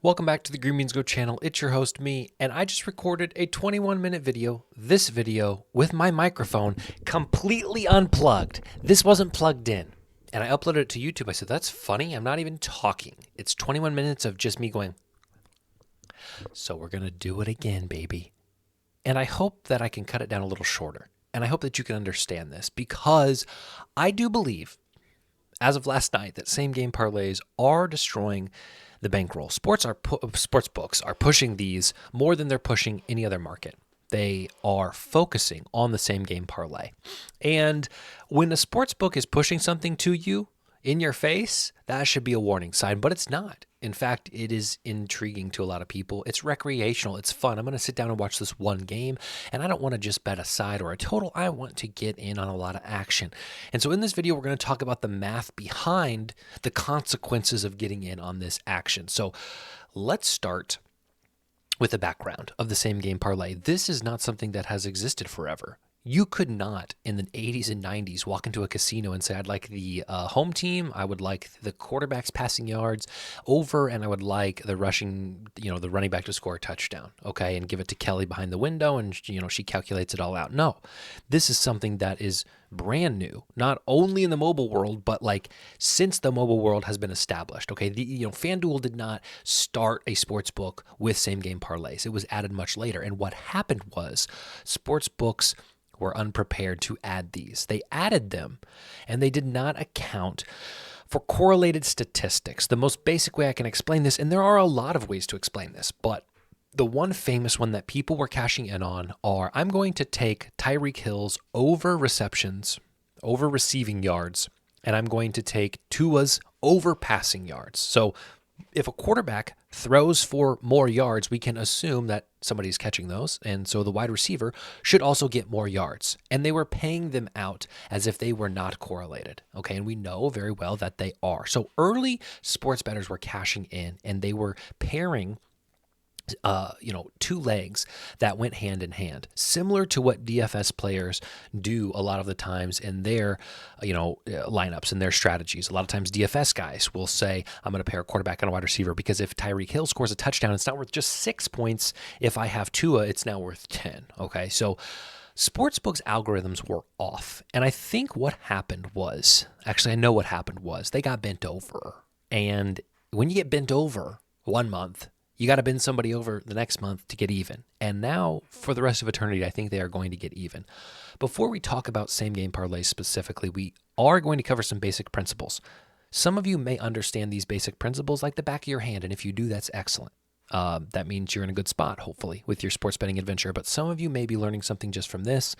Welcome back to the Green Beans Go channel. It's your host, me, and I just recorded a 21-minute video, this video, with my microphone completely unplugged. This wasn't plugged in, and I uploaded it to YouTube. I said, that's funny. I'm not even talking. It's 21 minutes of just me going. So we're going to do it again, baby. And I hope that I can cut it down a little shorter, and I hope that you can understand this, because I do believe, as of last night, that same-game parlays are destroying the bankroll. Sports books are pushing these more than they're pushing any other market. They are focusing on the same game parlay. And when a sports book is pushing something to you in your face, that should be a warning sign, but it's not. In fact, it is intriguing to a lot of people. It's recreational. It's fun. I'm going to sit down and watch this one game, and I don't want to just bet a side or a total. I want to get in on a lot of action. And so in this video, we're going to talk about the math behind the consequences of getting in on this action. So let's start with the background of the same game parlay. This is not something that has existed forever. You could not, in the 80s and 90s, walk into a casino and say, I'd like the home team, I would like the quarterback's passing yards over, and I would like the the running back to score a touchdown, okay, and give it to Kelly behind the window, and, she calculates it all out. No, this is something that is brand new, not only in the mobile world, but since the mobile world has been established, okay? Fanduel did not start a sports book with same-game parlays. It was added much later, and what happened was sports books were unprepared to add these. They added them, and they did not account for correlated statistics. The most basic way I can explain this, and there are a lot of ways to explain this, but the one famous one that people were cashing in on are, I'm going to take Tyreek Hill's over receptions, over receiving yards, and I'm going to take Tua's over passing yards. So if a quarterback throws for more yards, we can assume that somebody's catching those, and so the wide receiver should also get more yards. And they were paying them out as if they were not correlated, okay? And we know very well that they are. So early sports bettors were cashing in, and they were pairing two legs that went hand in hand, similar to what DFS players do a lot of the times in their, lineups and their strategies. A lot of times DFS guys will say, I'm going to pair a quarterback and a wide receiver because if Tyreek Hill scores a touchdown, it's not worth just 6 points. If I have Tua, it's now worth 10. Okay. So sportsbooks algorithms were off. And I think what happened was, actually, I know what happened was they got bent over. And when you get bent over 1 month, you got to bend somebody over the next month to get even. And now, for the rest of eternity, I think they are going to get even. Before we talk about same-game parlays specifically, we are going to cover some basic principles. Some of you may understand these basic principles like the back of your hand, and if you do, that's excellent. That means you're in a good spot, hopefully, with your sports betting adventure. But some of you may be learning something just from this.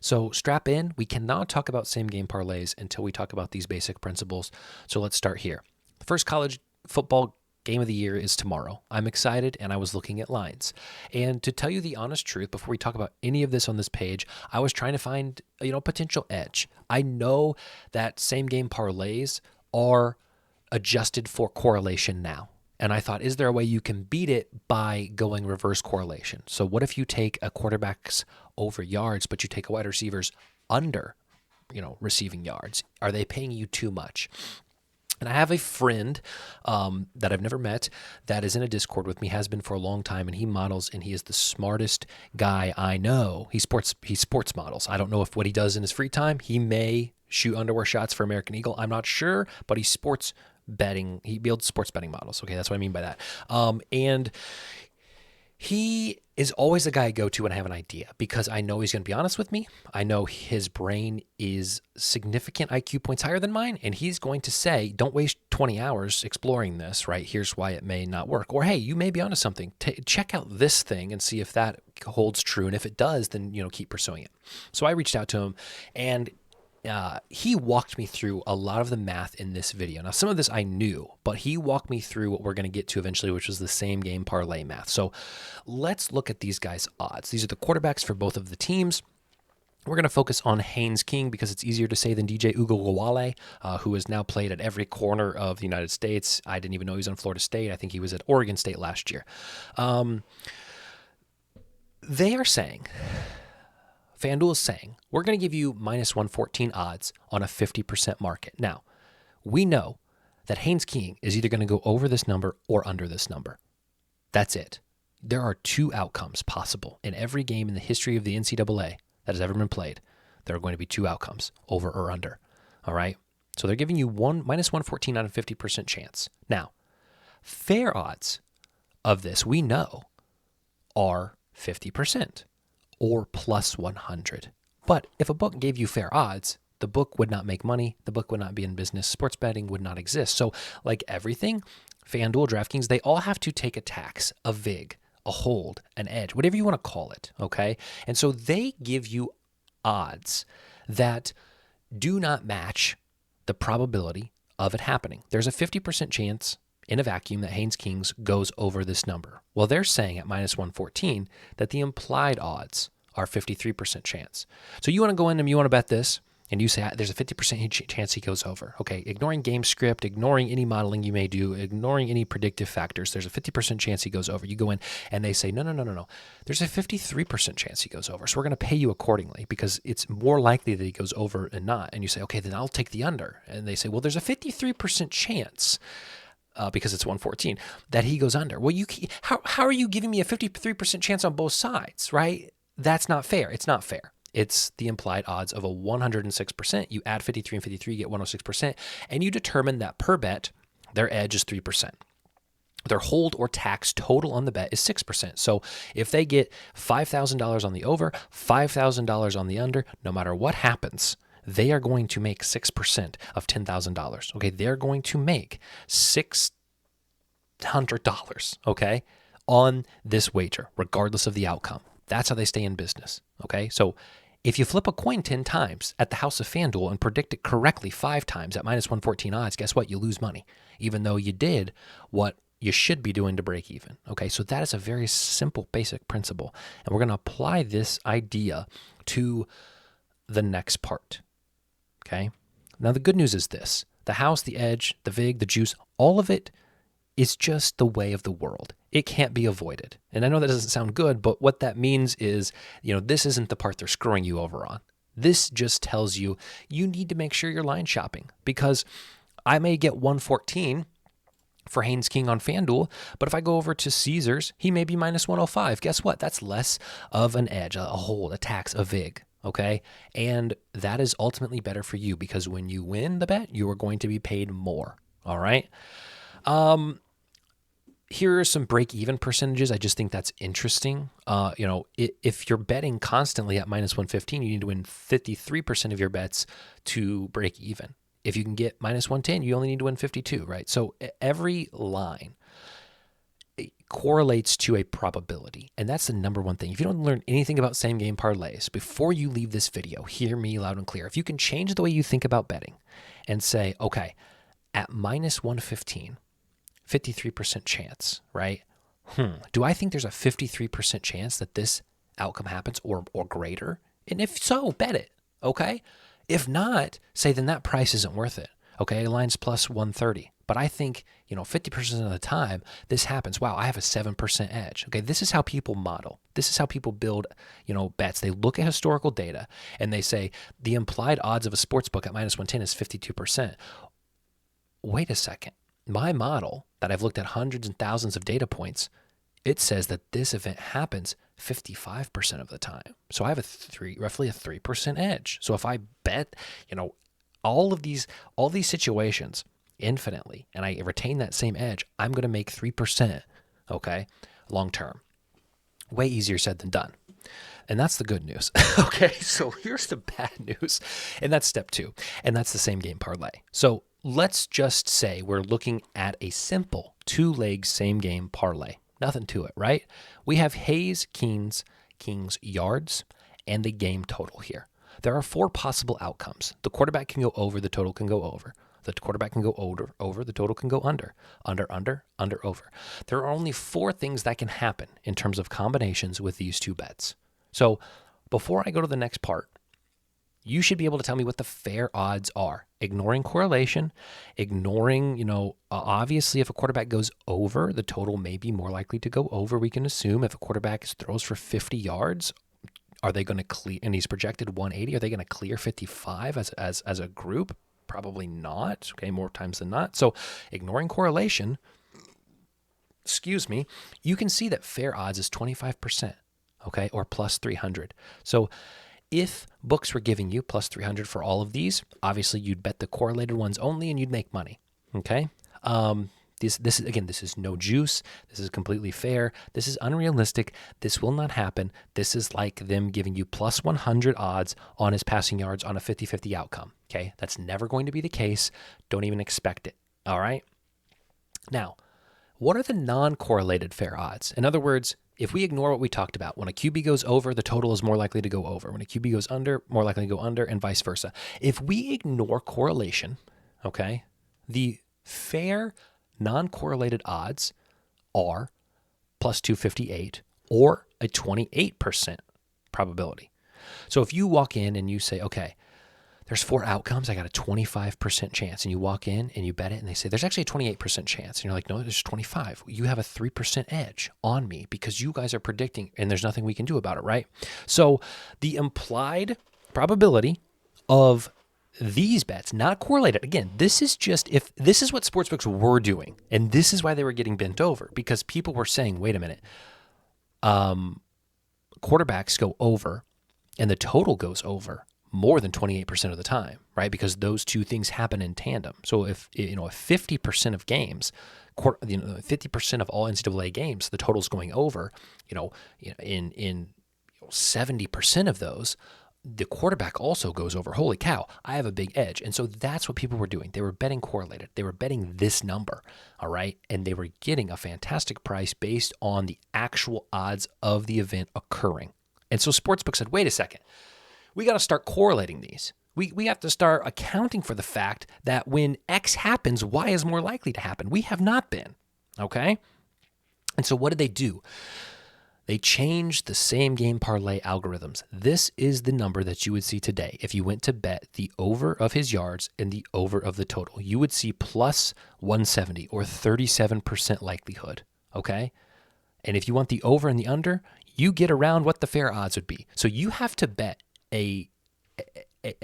So strap in. We cannot talk about same-game parlays until we talk about these basic principles. So let's start here. The first college football game of the year is tomorrow. I'm excited, and I was looking at lines. And to tell you the honest truth, before we talk about any of this on this page, I was trying to find, potential edge. I know that same-game parlays are adjusted for correlation now. And I thought, is there a way you can beat it by going reverse correlation? So what if you take a quarterback's over yards, but you take a wide receiver's under, receiving yards? Are they paying you too much? And I have a friend that I've never met that is in a Discord with me, has been for a long time, and he models, and he is the smartest guy I know. He sports models. I don't know if what he does in his free time, he may shoot underwear shots for American Eagle. I'm not sure, but he's sports betting. He builds sports betting models. Okay, that's what I mean by that. And he is always the guy I go to when I have an idea, because I know he's going to be honest with me. I know his brain is significant IQ points higher than mine, and he's going to say, don't waste 20 hours exploring this, right? Here's why it may not work. Or, hey, you may be onto something. Check out this thing and see if that holds true, and if it does, then, keep pursuing it. So I reached out to him, and he walked me through a lot of the math in this video. Now, some of this I knew, but he walked me through what we're going to get to eventually, which was the same game parlay math. So let's look at these guys' odds. These are the quarterbacks for both of the teams. We're going to focus on Haynes King because it's easier to say than DJ Uiagalelei, who has now played at every corner of the United States. I didn't even know he was on Florida State. I think he was at Oregon State last year. They are saying, FanDuel is saying, we're going to give you minus 114 odds on a 50% market. Now, we know that Haynes King is either going to go over this number or under this number. That's it. There are two outcomes possible in every game in the history of the NCAA that has ever been played. There are going to be two outcomes, over or under. All right? So they're giving you minus 114 on a 50% chance. Now, fair odds of this, we know, are 50% or plus 100. But if a book gave you fair odds, the book would not make money. The book would not be in business. Sports betting would not exist. So like everything, Fanduel, DraftKings, they all have to take a tax, a vig, a hold, an edge, whatever you want to call it, okay? And so they give you odds that do not match the probability of it happening. There's a 50% chance in a vacuum that Haynes Kings goes over this number. Well, they're saying at minus 114 that the implied odds are 53% chance. So you want to go in and you want to bet this, and you say there's a 50% chance he goes over. Okay, ignoring game script, ignoring any modeling you may do, ignoring any predictive factors, there's a 50% chance he goes over. You go in and they say, no. There's a 53% chance he goes over. So we're going to pay you accordingly because it's more likely that he goes over and not. And you say, okay, then I'll take the under. And they say, well, there's a 53% chance because it's 114 that he goes under. Well, how are you giving me a 53% chance on both sides, right? That's not fair. It's not fair. It's the implied odds of a 106%. You add 53 and 53, you get 106%, and you determine that per bet, their edge is 3%. Their hold or tax total on the bet is 6%. So if they get $5,000 on the over, $5,000 on the under, no matter what happens, they are going to make 6% of $10,000. Okay, they're going to make $600, okay, on this wager, regardless of the outcome. That's how they stay in business, okay? So if you flip a coin 10 times at the house of FanDuel and predict it correctly 5 times at minus 114 odds, guess what? You lose money, even though you did what you should be doing to break even, okay? So that is a very simple, basic principle. And we're going to apply this idea to the next part, okay? Now, the good news is this. The house, the edge, the vig, the juice, all of it is just the way of the world. It can't be avoided. And I know that doesn't sound good, but what that means is, this isn't the part they're screwing you over on. This just tells you need to make sure you're line shopping because I may get 114 for Haynes King on FanDuel, but if I go over to Caesars, he may be minus 105. Guess what? That's less of an edge, a hold, a tax, a vig. Okay. And that is ultimately better for you because when you win the bet, you are going to be paid more. All right. Here are some break-even percentages. I just think that's interesting. If you're betting constantly at minus 115, you need to win 53% of your bets to break even. If you can get minus 110, you only need to win 52, right? So every line correlates to a probability, and that's the number one thing. If you don't learn anything about same-game parlays, before you leave this video, hear me loud and clear. If you can change the way you think about betting and say, okay, at minus 115, 53% chance, right? Do I think there's a 53% chance that this outcome happens or greater? And if so, bet it, okay? If not, say then that price isn't worth it, okay? Line's plus 130. But I think, 50% of the time this happens. Wow, I have a 7% edge. Okay, this is how people model. This is how people build, bets. They look at historical data and they say the implied odds of a sports book at minus 110 is 52%. Wait a second. My model that I've looked at hundreds and thousands of data points, it says that this event happens 55% of the time. So I have roughly a 3% edge. So if I bet, all these situations infinitely and I retain that same edge, I'm going to make 3%, okay, long term. Way easier said than done. And that's the good news. Okay, so here's the bad news. And that's step 2. And that's the same game parlay. So let's just say we're looking at a simple 2-leg same game parlay. Nothing to it, right? We have Haynes Kings yards and the game total here. There are 4 possible outcomes. The quarterback can go over, the total can go over. The quarterback can go over, the total can go under, over. There are only 4 things that can happen in terms of combinations with these 2 bets. So before I go to the next part, you should be able to tell me what the fair odds are. Ignoring correlation, obviously if a quarterback goes over, the total may be more likely to go over. We can assume if a quarterback throws for 50 yards, are they going to clear, and he's projected 180, are they going to clear 55 as a group? Probably not, okay, more times than not. So ignoring correlation, you can see that fair odds is 25%, okay, or plus 300. So if books were giving you plus 300 for all of these, obviously you'd bet the correlated ones only and you'd make money, okay? This is no juice. This is completely fair. This is unrealistic. This will not happen. This is like them giving you plus 100 odds on his passing yards on a 50-50 outcome, okay? That's never going to be the case. Don't even expect it, all right? Now, what are the non-correlated fair odds? In other words, if we ignore what we talked about, when a QB goes over, the total is more likely to go over. When a QB goes under, more likely to go under, and vice versa. If we ignore correlation, okay, the fair non-correlated odds are plus 258 or a 28% probability. So if you walk in and you say, okay, there's 4 outcomes, I got a 25% chance, and you walk in and you bet it, and they say, there's actually a 28% chance. And you're like, no, there's 25. You have a 3% edge on me because you guys are predicting, and there's nothing we can do about it, right? So the implied probability of these bets, not correlated. Again, this is what sportsbooks were doing, and this is why they were getting bent over, because people were saying, wait a minute, quarterbacks go over and the total goes over more than 28% of the time, right? Because those two things happen in tandem. So if 50% of games, 50% of all NCAA games, the total's going over, in 70% of those, the quarterback also goes over. Holy cow, I have a big edge. And so that's what people were doing. They were betting correlated. They were betting this number, all right? And they were getting a fantastic price based on the actual odds of the event occurring. And so sportsbook said, wait a second, we got to start correlating these. We have to start accounting for the fact that when X happens, Y is more likely to happen. We have not been, okay? And so what did they do? They changed the same game parlay algorithms. This is the number that you would see today. If you went to bet the over of his yards and the over of the total, you would see plus 170 or 37% likelihood, okay? And if you want the over and the under, you get around what the fair odds would be. So you have to bet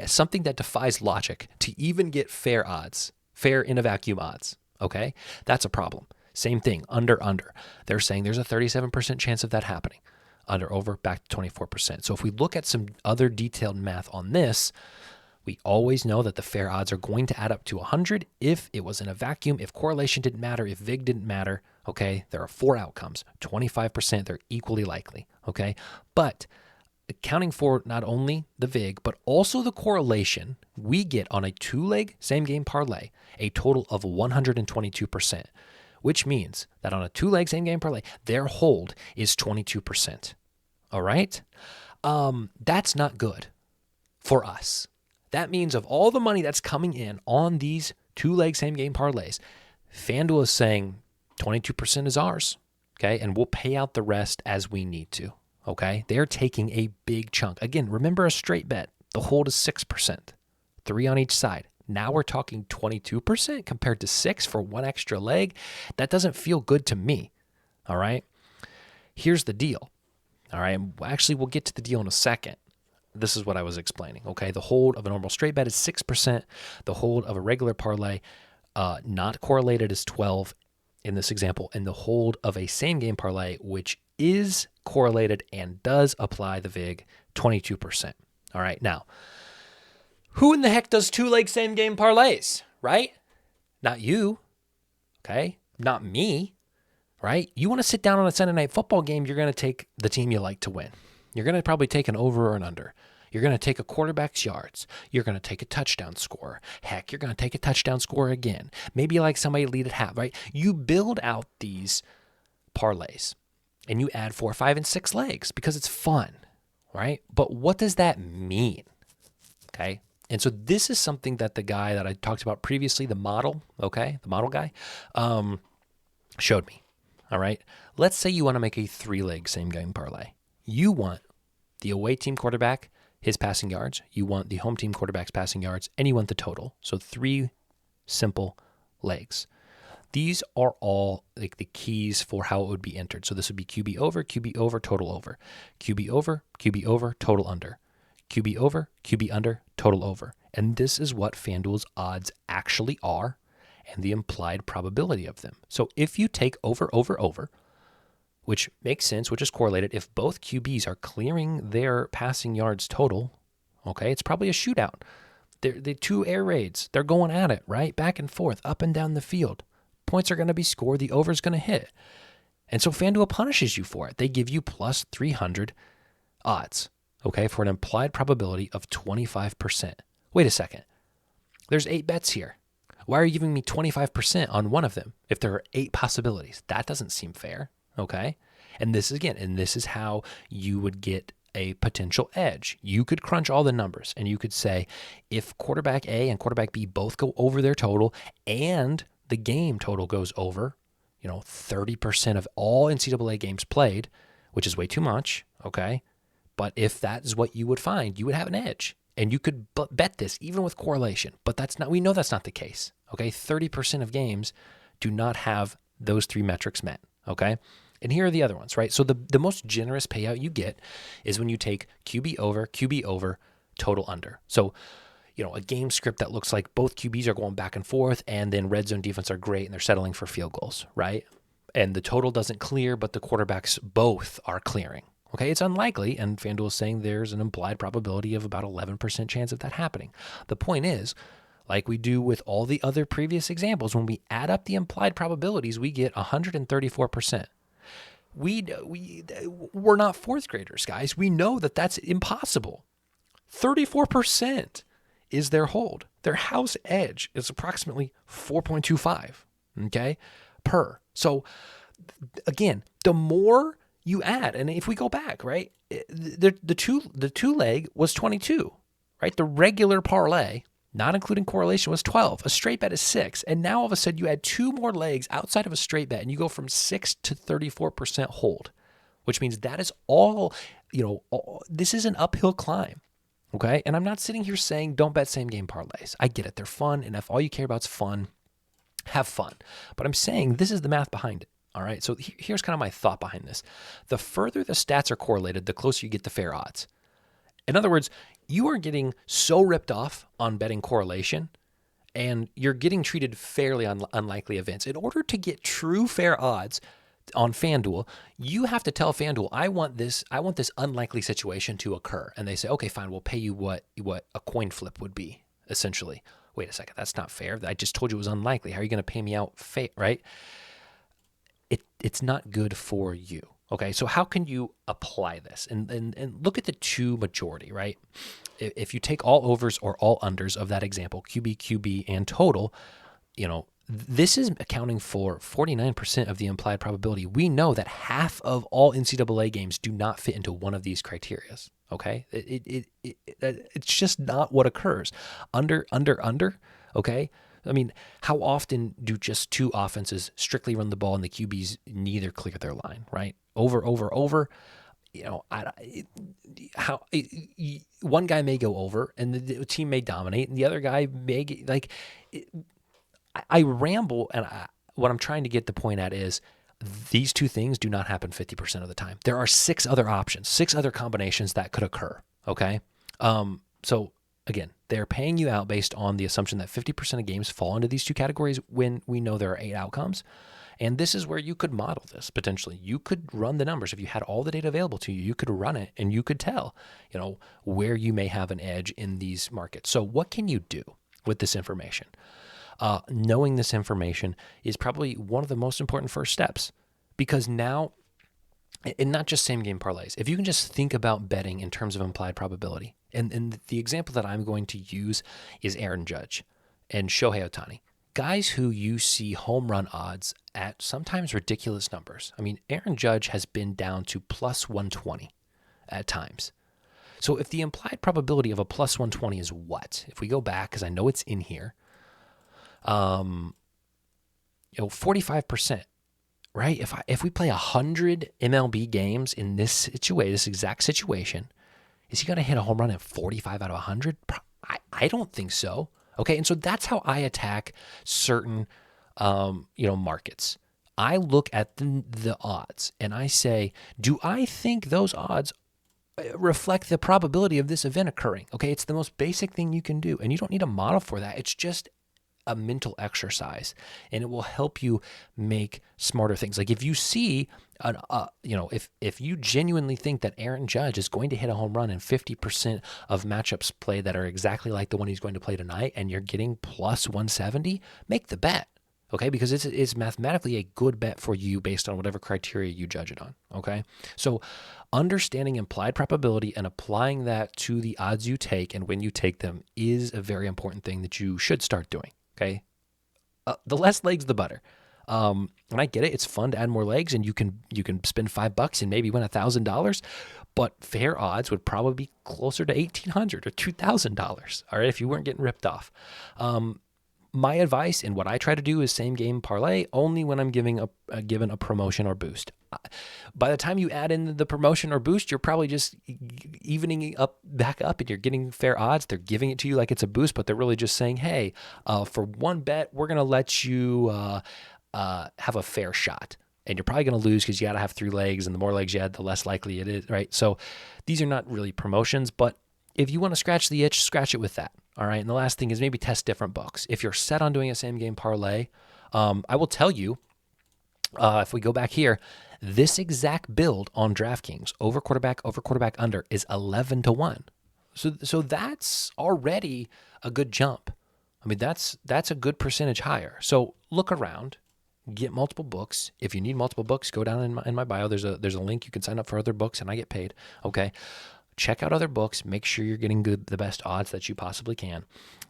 something that defies logic to even get fair odds, fair in a vacuum odds, okay? That's a problem. Same thing, under. They're saying there's a 37% chance of that happening. Under, over, back to 24%. So if we look at some other detailed math on this, we always know that the fair odds are going to add up to 100 if it was in a vacuum, if correlation didn't matter, if VIG didn't matter, okay? There are 4 outcomes, 25%, they're equally likely, okay? But accounting for not only the VIG, but also the correlation, we get on a 2-leg same game parlay a total of 122%. Which means that on a 2-leg same game parlay, their hold is 22%. All right? That's not good for us. That means of all the money that's coming in on these 2-leg same game parlays, Fanduel is saying 22% is ours, okay? And we'll pay out the rest as we need to, okay? They're taking a big chunk. Again, remember a straight bet. The hold is 6%, 3 on each side. Now we're talking 22% compared to 6 for 1 extra leg. That doesn't feel good to me, all right? Here's the deal, all right? Actually, we'll get to the deal in a second. This is what I was explaining, okay? The hold of a normal straight bet is 6%. The hold of a regular parlay, not correlated, is 12 in this example. And the hold of a same game parlay, which is correlated and does apply the VIG, 22%, all right? Now, who in the heck does 2-leg same game parlays, right? Not you, okay? Not me, right? You want to sit down on a Sunday night football game, you're going to take the team you like to win. You're going to probably take an over or an under. You're going to take a quarterback's yards. You're going to take a touchdown score. Heck, you're going to take a touchdown score again. Maybe you like somebody to lead at half, right? You build out these parlays and you add 4, 5, and 6 legs because it's fun, right? But what does that mean, okay? And so this is something that the guy that I talked about previously, the model, okay, the model guy, showed me, all right? Let's say you want to make a 3-leg same game parlay. You want the away team quarterback, his passing yards. You want the home team quarterback's passing yards, and you want the total. So 3 simple legs. These are all like the keys for how it would be entered. So this would be QB over, total over. QB over, total under. QB over, QB under, total over. And this is what FanDuel's odds actually are. and the implied probability of them. So if you take over, which makes sense, which is correlated, if both QBs are clearing their passing yards total, okay, it's probably a shootout. The two air raids, they're going at it, right? Back and forth, up and down the field. Points are going to be scored. The over is going to hit. And so FanDuel punishes you for it. They give you plus 300 odds, okay, for an implied probability of 25%. Wait a second. There's 8 bets here. Why are you giving me 25% on one of them if there are 8 possibilities? That doesn't seem fair, okay? And this is how you would get a potential edge. You could crunch all the numbers and you could say, if quarterback A and quarterback B both go over their total and the game total goes over, 30% of all NCAA games played, which is way too much, okay? But if that is what you would find, you would have an edge. And you could bet this even with correlation, but we know that's not the case, okay? 30% of games do not have those 3 metrics met, okay? And here are the other ones, right? So the most generous payout you get is when you take QB over, total under. So, a game script that looks like both QBs are going back and forth, and then red zone defense are great and they're settling for field goals, right? And the total doesn't clear, but the quarterbacks both are clearing. Okay, it's unlikely, and FanDuel is saying there's an implied probability of about 11% chance of that happening. The point is, like we do with all the other previous examples, when we add up the implied probabilities, we get 134%. We're not fourth graders, guys. We know that that's impossible. 34% is their hold. Their house edge is approximately 4.25, okay, per. So again, the more you add, and if we go back, right, the two leg was 22, right? The regular parlay, not including correlation, was 12. A straight bet is 6. And now all of a sudden you add 2 more legs outside of a straight bet and you go from 6 to 34% hold, which means that is all, this is an uphill climb. Okay. And I'm not sitting here saying don't bet same game parlays. I get it. They're fun. And if all you care about is fun, have fun. But I'm saying this is the math behind it. All right. So here's kind of my thought behind this. The further the stats are correlated, the closer you get to fair odds. In other words, you are getting so ripped off on betting correlation and you're getting treated fairly on unlikely events. In order to get true fair odds on FanDuel, you have to tell FanDuel, I want this unlikely situation to occur. And they say, okay, fine, we'll pay you what a coin flip would be, essentially. Wait a second, that's not fair. I just told you it was unlikely. How are you going to pay me out, right? It's not good for you. Okay, so how can you apply this? And look at the 2 majority, right? If you take all overs or all unders of that example, QB, and total, this is accounting for 49% of the implied probability. We know that half of all NCAA games do not fit into one of these criteria, okay? It's just not what occurs. Under, okay? I mean, how often do just 2 offenses strictly run the ball and the QBs neither clear their line, right? Over. One guy may go over and the team may dominate, and the other guy may get, I ramble, and what I'm trying to get the point at is these 2 things do not happen 50% of the time. There are 6 other options, 6 other combinations that could occur, okay? So again, they're paying you out based on the assumption that 50% of games fall into these 2 categories when we know there are 8 outcomes. And this is where you could model this potentially. You could run the numbers. If you had all the data available to you, you could run it and you could tell, where you may have an edge in these markets. So what can you do with this information? Knowing this information is probably one of the most important first steps, because now, and not just same game parlays, if you can just think about betting in terms of implied probability, and the example that I'm going to use is Aaron Judge and Shohei Ohtani, guys who you see home run odds at sometimes ridiculous numbers. I mean, Aaron Judge has been down to plus 120 at times. So if the implied probability of a plus 120 is what? If we go back, because I know it's in here, 45%, right? If we play 100 MLB games in this exact situation, is he going to hit a home run at 45 out of 100? I don't think so. Okay, and so that's how I attack certain, markets. I look at the odds and I say, do I think those odds reflect the probability of this event occurring? Okay, it's the most basic thing you can do, and you don't need a model for that. It's just a mental exercise, and it will help you make smarter things. Like if you see, if you genuinely think that Aaron Judge is going to hit a home run in 50% of matchups played that are exactly like the one he's going to play tonight, and you're getting plus 170, make the bet. Okay, because it's mathematically a good bet for you based on whatever criteria you judge it on. Okay, so understanding implied probability and applying that to the odds you take and when you take them is a very important thing that you should start doing. Okay, the less legs, the better. And I get it; it's fun to add more legs, and you can spend $5 and maybe win $1,000. But fair odds would probably be closer to $1,800 or $2,000. All right, if you weren't getting ripped off. My advice and what I try to do is same game parlay only when I'm given a promotion or boost. By the time you add in the promotion or boost, you're probably just evening back up and you're getting fair odds. They're giving it to you like it's a boost, but they're really just saying, hey, for one bet, we're going to let you have a fair shot. And you're probably going to lose because you got to have 3 legs, and the more legs you add, the less likely it is, right? So these are not really promotions, but if you want to scratch the itch, scratch it with that. All right. And the last thing is maybe test different books. If you're set on doing a same game parlay, I will tell you, if we go back here, this exact build on DraftKings over quarterback under is 11-1. So that's already a good jump. I mean, that's a good percentage higher. So look around, get multiple books. If you need multiple books, go down in my bio. There's a link. You can sign up for other books and I get paid. Okay. Check out other books. Make sure you're getting the best odds that you possibly can.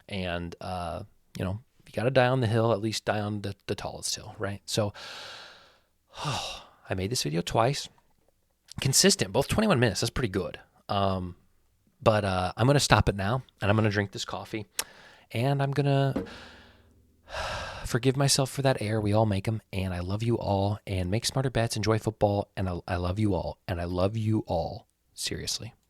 And, you got to die on the hill, at least die on the tallest hill, right? So I made this video twice. Consistent, both 21 minutes. That's pretty good. But I'm going to stop it now, and I'm going to drink this coffee. And I'm going to forgive myself for that error. We all make them. And I love you all. And make smarter bets. Enjoy football. And I love you all. And I love you all. Seriously.